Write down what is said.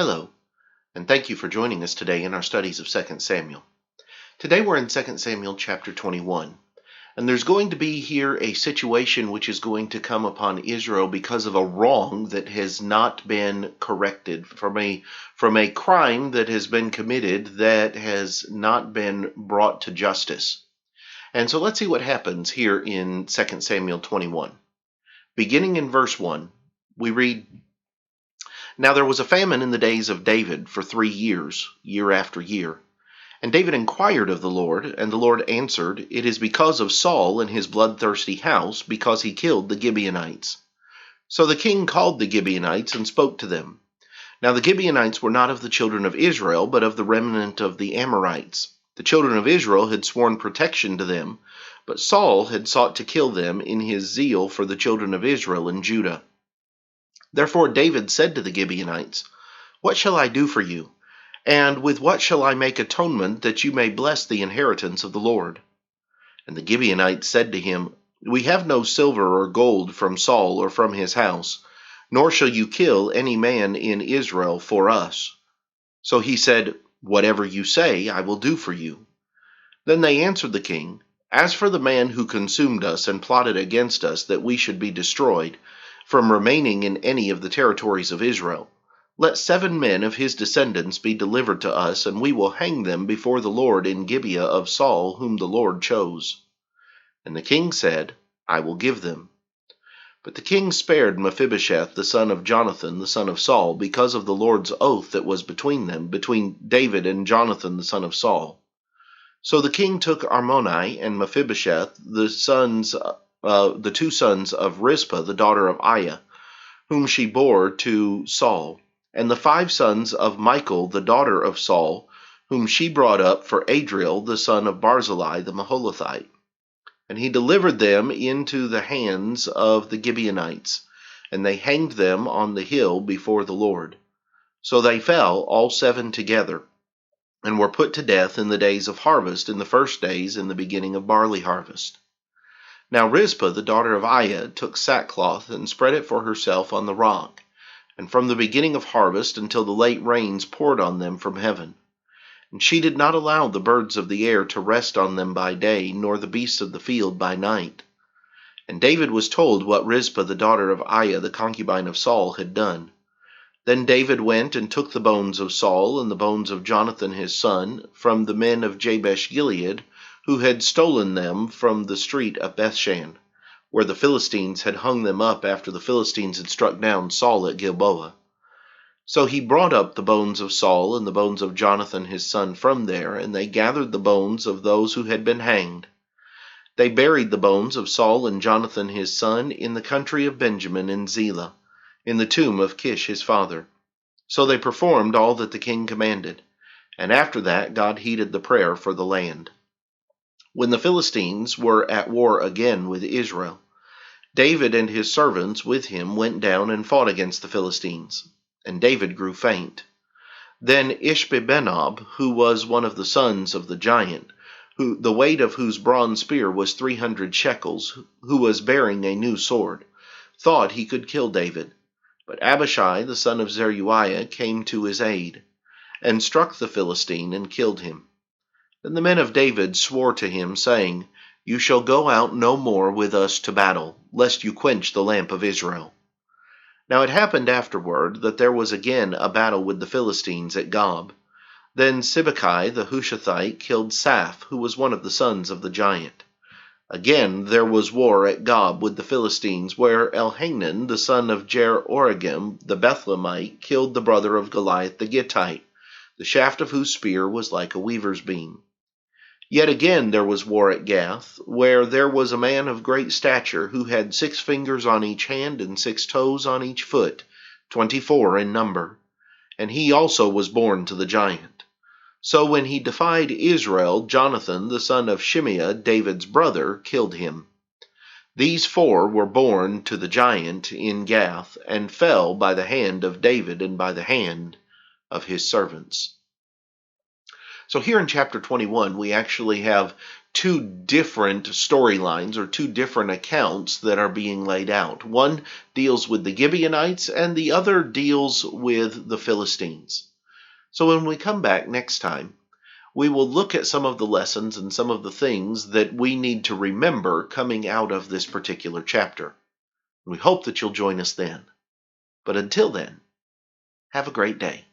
Hello, and thank you for joining us today in our studies of 2 Samuel. Today we're in 2 Samuel chapter 21, and there's going to be here a situation which is going to come upon Israel because of a wrong that has not been corrected, from a crime that has been committed that has not been brought to justice. And so let's see what happens here in 2 Samuel 21. Beginning in verse 1, we read, "Now there was a famine in the days of David for 3 years, year after year. And David inquired of the Lord, and the Lord answered, It is because of Saul and his bloodthirsty house, because he killed the Gibeonites. So the king called the Gibeonites and spoke to them. Now the Gibeonites were not of the children of Israel, but of the remnant of the Amorites. The children of Israel had sworn protection to them, but Saul had sought to kill them in his zeal for the children of Israel and Judah. Therefore David said to the Gibeonites, What shall I do for you? And with what shall I make atonement that you may bless the inheritance of the Lord? And the Gibeonites said to him, We have no silver or gold from Saul or from his house, nor shall you kill any man in Israel for us. So he said, Whatever you say, I will do for you. Then they answered the king, As for the man who consumed us and plotted against us that we should be destroyed, from remaining in any of the territories of Israel, let 7 men of his descendants be delivered to us, and we will hang them before the Lord in Gibeah of Saul, whom the Lord chose. And the king said, I will give them. But the king spared Mephibosheth, the son of Jonathan, the son of Saul, because of the Lord's oath that was between them, between David and Jonathan, the son of Saul. So the king took Armoni and Mephibosheth, the 2 sons of Rizpah, the daughter of Aiah, whom she bore to Saul, and the 5 sons of Michal, the daughter of Saul, whom she brought up for Adriel, the son of Barzillai the Maholathite. And he delivered them into the hands of the Gibeonites, and they hanged them on the hill before the Lord. So they fell, all 7 together, and were put to death in the days of harvest, in the first days in the beginning of barley harvest. Now Rizpah, the daughter of Aiah, took sackcloth and spread it for herself on the rock, and from the beginning of harvest until the late rains poured on them from heaven. And she did not allow the birds of the air to rest on them by day, nor the beasts of the field by night. And David was told what Rizpah, the daughter of Aiah, the concubine of Saul, had done. Then David went and took the bones of Saul and the bones of Jonathan his son from the men of Jabesh Gilead, who had stolen them from the street of Bethshan, where the Philistines had hung them up after the Philistines had struck down Saul at Gilboa. So he brought up the bones of Saul and the bones of Jonathan his son from there, and they gathered the bones of those who had been hanged. They buried the bones of Saul and Jonathan his son in the country of Benjamin in Zelah, in the tomb of Kish his father. So they performed all that the king commanded, and after that God heeded the prayer for the land. When the Philistines were at war again with Israel, David and his servants with him went down and fought against the Philistines, and David grew faint. Then Ishbi-benob, who was one of the sons of the giant, the weight of whose bronze spear was 300 shekels, who was bearing a new sword, thought he could kill David. But Abishai, the son of Zeruiah, came to his aid, and struck the Philistine and killed him. Then the men of David swore to him, saying, You shall go out no more with us to battle, lest you quench the lamp of Israel. Now it happened afterward that there was again a battle with the Philistines at Gob. Then Sibbecai the Hushathite killed Saph, who was one of the sons of the giant. Again there was war at Gob with the Philistines, where Elhanan, the son of Jer-oregim the Bethlehemite, killed the brother of Goliath the Gittite, the shaft of whose spear was like a weaver's beam. Yet again there was war at Gath, where there was a man of great stature, who had 6 fingers on each hand and 6 toes on each foot, 24 in number, and he also was born to the giant. So when he defied Israel, Jonathan, the son of Shimeah, David's brother, killed him. These 4 were born to the giant in Gath, and fell by the hand of David and by the hand of his servants. So here in chapter 21, we actually have two different storylines or two different accounts that are being laid out. One deals with the Gibeonites and the other deals with the Philistines. So when we come back next time, we will look at some of the lessons and some of the things that we need to remember coming out of this particular chapter. We hope that you'll join us then. But until then, have a great day.